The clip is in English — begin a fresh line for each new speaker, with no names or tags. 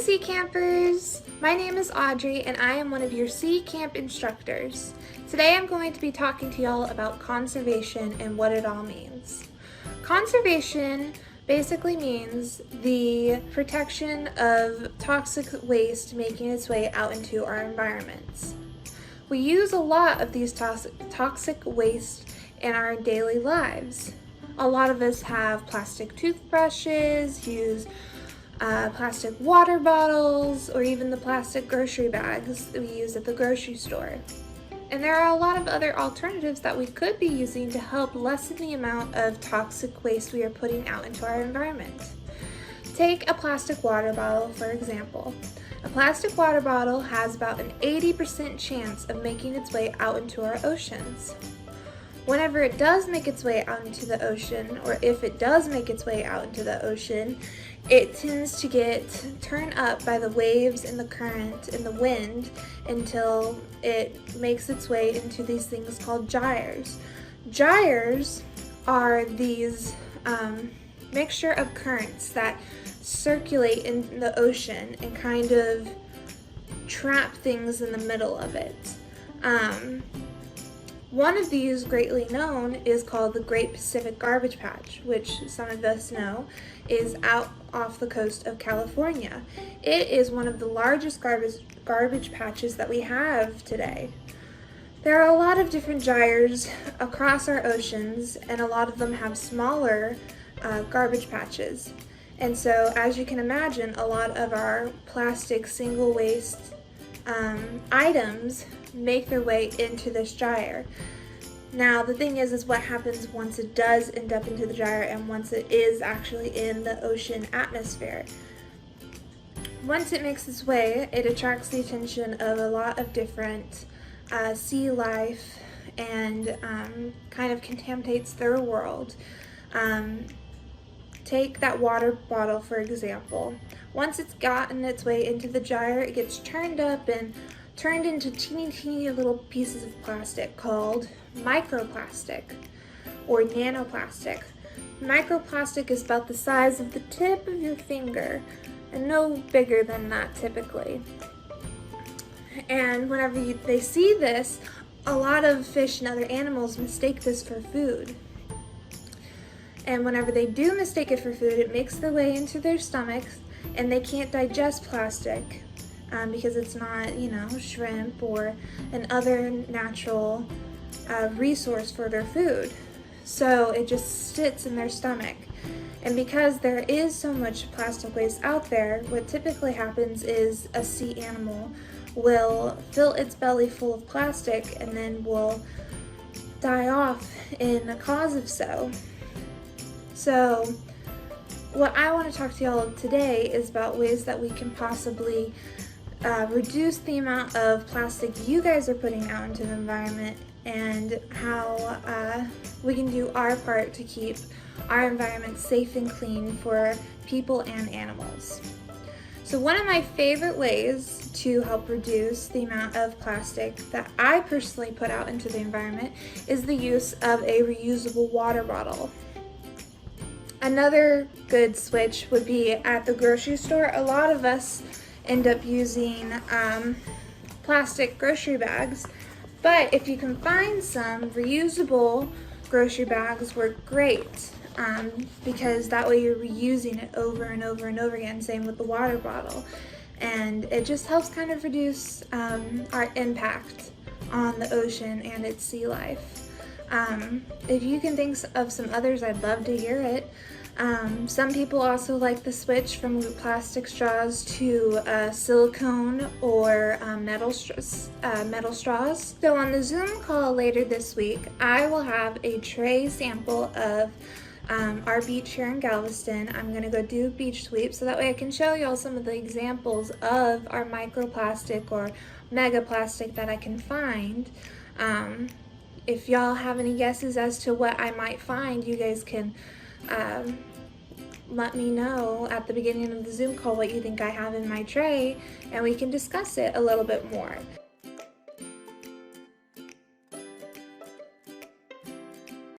Sea Campers! My name is Audrey and I am one of your Sea Camp instructors. Today I'm going to be talking to y'all about conservation and what it all means. Conservation basically means the protection of toxic waste making its way out into our environments. We use a lot of these toxic waste in our daily lives. A lot of us have plastic toothbrushes, use plastic water bottles, or even the plastic grocery bags that we use at the grocery store. And there are a lot of other alternatives that we could be using to help lessen the amount of toxic waste we are putting out into our environment. Take a plastic water bottle, for example. A plastic water bottle has about an 80% chance of making its way out into our oceans. Whenever it does make its way out into the ocean, or if it does make its way out into the ocean, it tends to get turned up by the waves and the current and the wind until it makes its way into these things called gyres. Gyres are these mixture of currents that circulate in the ocean and kind of trap things in the middle of it. One of these, greatly known, is called the Great Pacific Garbage Patch, which some of us know is out off the coast of California. It is one of the largest garbage patches that we have today. There are a lot of different gyres across our oceans, and a lot of them have smaller garbage patches. And so, as you can imagine, a lot of our plastic single waste items make their way into this gyre. Now the thing is what happens once it does end up into the gyre and once it is actually in the ocean atmosphere. Once it makes its way, it attracts the attention of a lot of different sea life and kind of contaminates their world. Take that water bottle, for example. Once it's gotten its way into the gyre, it gets churned up and turned into teeny little pieces of plastic called microplastic or nanoplastic. Microplastic is about the size of the tip of your finger and no bigger than that typically. And whenever they see this, a lot of fish and other animals mistake this for food. And whenever they do mistake it for food, it makes their way into their stomachs and they can't digest plastic because it's not, shrimp or an other natural resource for their food. So it just sits in their stomach. And because there is so much plastic waste out there, what typically happens is a sea animal will fill its belly full of plastic and then will die off in the cause of so. So what I want to talk to y'all today is about ways that we can possibly reduce the amount of plastic you guys are putting out into the environment and how we can do our part to keep our environment safe and clean for people and animals. So one of my favorite ways to help reduce the amount of plastic that I personally put out into the environment is the use of a reusable water bottle. Another good switch would be at the grocery store. A lot of us end up using plastic grocery bags, but if you can find some reusable grocery bags, work great because that way you're reusing it over and over and over again. Same with the water bottle, and it just helps kind of reduce our impact on the ocean and its sea life. If you can think of some others, I'd love to hear it. Some people also like the switch from plastic straws to silicone or metal straws. So on the Zoom call later this week, I will have a tray sample of our beach here in Galveston. I'm going to go do a beach sweep so that way I can show y'all some of the examples of our microplastic or megaplastic that I can find. If y'all have any guesses as to what I might find, you guys can let me know at the beginning of the Zoom call what you think I have in my tray, and we can discuss it a little bit more.